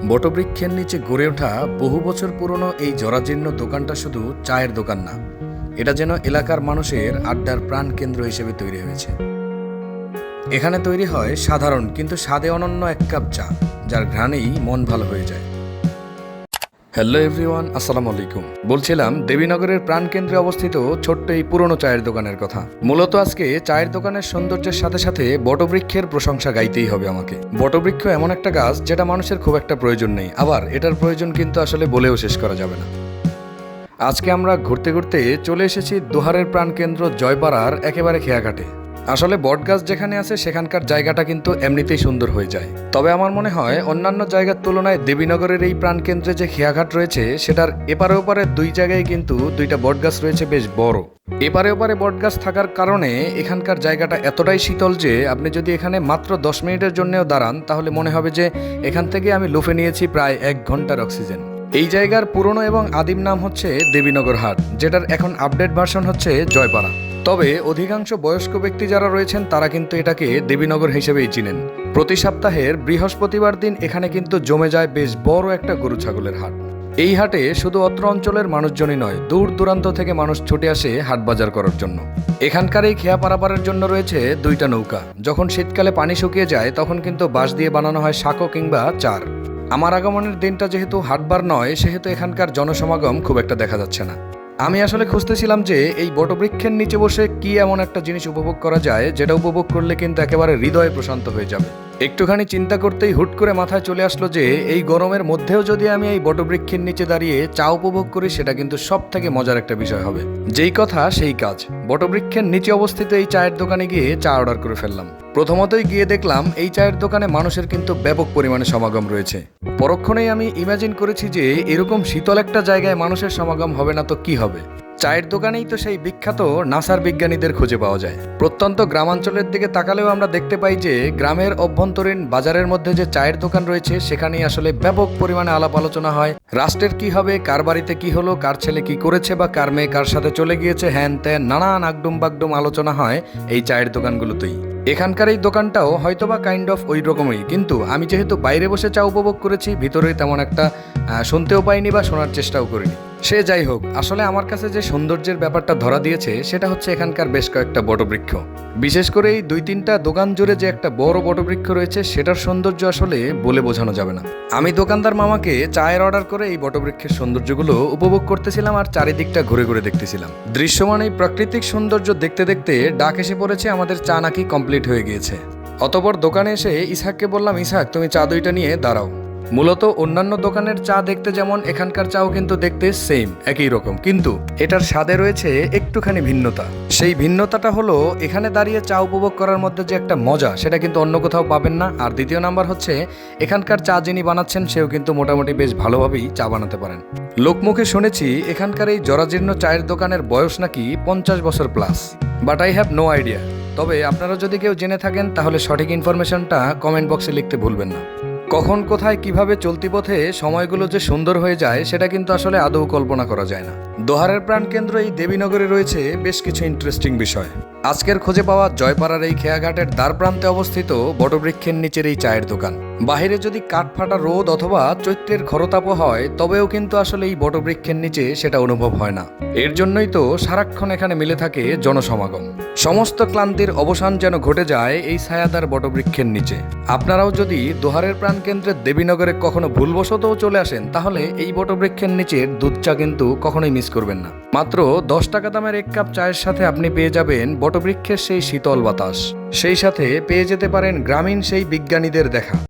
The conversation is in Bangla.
বটবৃক্ষের নিচে গড়ে ওঠা বহু বছর পুরনো এই জরাজীর্ণ দোকানটা শুধু চায়ের দোকান না, এটা যেন এলাকার মানুষের আড্ডার প্রাণকেন্দ্র হিসেবে তৈরি হয়েছে। এখানে তৈরি হয় সাধারণ কিন্তু স্বাদে অনন্য এক কাপ চা, যার ঘ্রাণেই মন ভালো হয়ে যায়। হ্যালো এভরিওয়ান, আসসালামু আলাইকুম। বলছিলাম দেবীনগরের প্রাণকেন্দ্রে অবস্থিত ছোট্ট এই পুরনো চায়ের দোকানের কথা। মূলত আজকে চায়ের দোকানের সৌন্দর্যের সাথে সাথে বটবৃক্ষের প্রশংসা গাইতেই হবে আমাকে। বটবৃক্ষ এমন একটা গাছ যেটা মানুষের খুব একটা প্রয়োজন নেই, আবার এটার প্রয়োজন কিন্তু আসলে বলেও শেষ করা যাবে না। আজকে আমরা ঘুরতে ঘুরতে চলে এসেছি দোহারের প্রাণকেন্দ্র জয়পাড়ার একেবারে খেয়াঘাটে। আসলে বটগাছ যেখানে আছে সেখানকার জায়গাটা কিন্তু এমনিতেই সুন্দর হয়ে যায়। তবে আমার মনে হয় অন্যান্য জায়গার তুলনায় দেবীনগরের এই প্রাণকেন্দ্রে যে খেয়াঘাট রয়েছে সেটার এপারে ওপারে দুই জায়গায় কিন্তু দুইটা বটগাছ রয়েছে বেশ বড়। এপারে ওপারে বটগাছ থাকার কারণে এখানকার জায়গাটা এতটাই শীতল যে আপনি যদি এখানে মাত্র 10 মিনিটের জন্যও দাঁড়ান তাহলে মনে হবে যে এখান থেকে আমি লুফে নিয়েছি প্রায় 1 ঘন্টার অক্সিজেন। এই জায়গার পুরনো এবং আদিম নাম হচ্ছে দেবীনগর হাট, যেটার এখন আপডেট ভার্সন হচ্ছে জয়পাড়া। তবে অধিকাংশ বয়স্ক ব্যক্তি যারা রয়েছেন তারা কিন্তু এটাকে দেবীনগর হিসেবেই চিনেন। প্রতি সপ্তাহের বৃহস্পতিবার দিন এখানে কিন্তু জমে যায় বেশ বড় একটা গরু ছাগলের হাট। এই হাটে শুধু অত্র অঞ্চলের মানুষজনই নয়, দূর দূরান্ত থেকে মানুষ ছুটে আসে হাট বাজার করার জন্য। এখানকার এই খেয়া পারাপারের জন্য রয়েছে 2টা নৌকা। যখন শীতকালে পানি শুকিয়ে যায় তখন কিন্তু বাঁশ দিয়ে বানানো হয় সাঁকো কিংবা চার। আমার আগমনের দিনটা যেহেতু হাটবার নয়, সেহেতু এখানকার জনসমাগম খুব একটা দেখা যাচ্ছে না। আমি আসলে খুঁজতেছিলাম যে এই বটবৃক্ষের নিচে বসে কি এমন একটা জিনিস উপভোগ করা যায় যেটা উপভোগ করলে কিন্তু একেবারে হৃদয় প্রশান্ত হয়ে যাবে। একটুখানি চিন্তা করতেই হুট করে মাথায় চলে আসলো যে এই গরমের মধ্যেও যদি আমি এই বটবৃক্ষের নিচে দাঁড়িয়ে চা উপভোগ করি সেটা কিন্তু সব থেকে মজার একটা বিষয় হবে। যেই কথা সেই কাজ, বটবৃক্ষের নিচে অবস্থিত এই চায়ের দোকানে গিয়ে চা অর্ডার করে ফেললাম। প্রথমতই গিয়ে দেখলাম এই চায়ের দোকানে মানুষের কিন্তু ব্যাপক পরিমাণে সমাগম রয়েছে। পরক্ষণেই আমি ইমাজিন করেছি যে এরকম শীতল একটা জায়গায় মানুষের সমাগম হবে না তো কি হবে। চায়ের দোকানেই তো সেই বিখ্যাত নাসার বিজ্ঞানীদের খুঁজে পাওয়া যায়। প্রত্যন্ত গ্রামাঞ্চলের দিকে তাকালেও আমরা দেখতে পাই যে গ্রামের অভ্যন্তরীণ বাজারের মধ্যে যে চায়ের দোকান রয়েছে সেখানেই আসলে ব্যাপক পরিমাণে আলাপ আলোচনা হয়। রাষ্ট্রের কি হবে, কার বাড়িতে কি হলো, কার ছেলে কি করেছে বা কার মেয়ে কার সাথে চলে গিয়েছে, হ্যান ত্যান নানান আগডুম বাগডুম আলোচনা হয় এই চায়ের দোকানগুলোতেই। এখানকার এই দোকানটাও হয়তোবা কাইন্ড অফ ওই রকমই, কিন্তু আমি যেহেতু বাইরে বসে চা উপভোগ করেছি, ভিতরে তেমন একটা শুনতেও পাইনি বা শোনার চেষ্টাও করিনি। সে যাই হোক, আসলে আমার কাছে যে সৌন্দর্যের ব্যাপারটা ধরা দিয়েছে সেটা হচ্ছে এখানকার বেশ কয়েকটা বটবৃক্ষ। বিশেষ করে এই 2-3টা দোকান জুড়ে যে একটা বড় বটবৃক্ষ রয়েছে সেটার সৌন্দর্য আসলে বলে বোঝানো যাবে না। আমি দোকানদার মামাকে চায়ের অর্ডার করে এই বটবৃক্ষের সৌন্দর্যগুলো উপভোগ করতেছিলাম আর চারিদিকটা ঘুরে ঘুরে দেখতেছিলাম। দৃশ্যমান এই প্রাকৃতিক সৌন্দর্য দেখতে দেখতে ডাক এসে পড়েছে আমাদের চা নাকি কমপ্লিট হয়ে গিয়েছে। অতঃপর দোকানে এসে ইসহাককে বললাম, ইসহাক তুমি চা 2টা নিয়ে দাঁড়াও। মূলত অন্যান্য দোকানের চা দেখতে যেমন, এখানকার চাও কিন্তু দেখতে সেম একই রকম, কিন্তু এটার স্বাদে রয়েছে একটুখানি ভিন্নতা। সেই ভিন্নতাটা হলো এখানে দাঁড়িয়ে চা উপভোগ করার মধ্যে যে একটা মজা সেটা কিন্তু অন্য কোথাও পাবেন না। আর দ্বিতীয় নাম্বার হচ্ছে এখানকার চা যিনি বানাচ্ছেন সেও কিন্তু মোটামুটি বেশ ভালোভাবেই চা বানাতে পারেন। লোকমুখে শুনেছি এখানকার এই জরাজীর্ণ চায়ের দোকানের বয়স নাকি 50 বছর plus, but I have no idea. তবে আপনারা যদি কেউ জেনে থাকেন তাহলে সঠিক ইনফরমেশনটা কমেন্ট বক্সে লিখতে ভুলবেন না। কখন কোথায় কিভাবে চলতি পথে সময়গুলো যে সুন্দর হয়ে যায় সেটা কিন্তু আসলে আদৌ কল্পনা করা যায় না। দোহারের প্রাণকেন্দ্র এই দেবীনগরে রয়েছে বেশ কিছু ইন্টারেস্টিং বিষয়। আজকের খোঁজে পাওয়া জয়পাড়ার এই খেয়াঘাটের দ্বার প্রান্তে অবস্থিত বটবৃক্ষের নিচের এই চায়ের দোকান। বাহিরে যদি কাঠফাটা রোদ অথবা চৈত্রের খরতাপ হয় তবেও কিন্তু আসলে এই বটবৃক্ষের নিচে সেটা অনুভব হয় না। এর জন্যই তো সারাক্ষণ এখানে মিলে থাকে জনসমাগম। সমস্ত ক্লান্তির অবসান যেন ঘটে যায় এই ছায়াদার বটবৃক্ষের নিচে। আপনারাও যদি দোহারের প্রাণকেন্দ্রের দেবীনগরে কখনো ভুলবশতও চলে আসেন তাহলে এই বটবৃক্ষের নিচের দুধ চা কিন্তু কখনোই মিস করবেন না। মাত্র 10 টাকা দামের 1 কাপ চায়ের সাথে আপনি পেয়ে যাবেন বটবৃক্ষের সেই শীতল বাতাস, সেই সাথে পেয়ে যেতে পারেন গ্রামীণ সেই বিজ্ঞানীদের দেখা।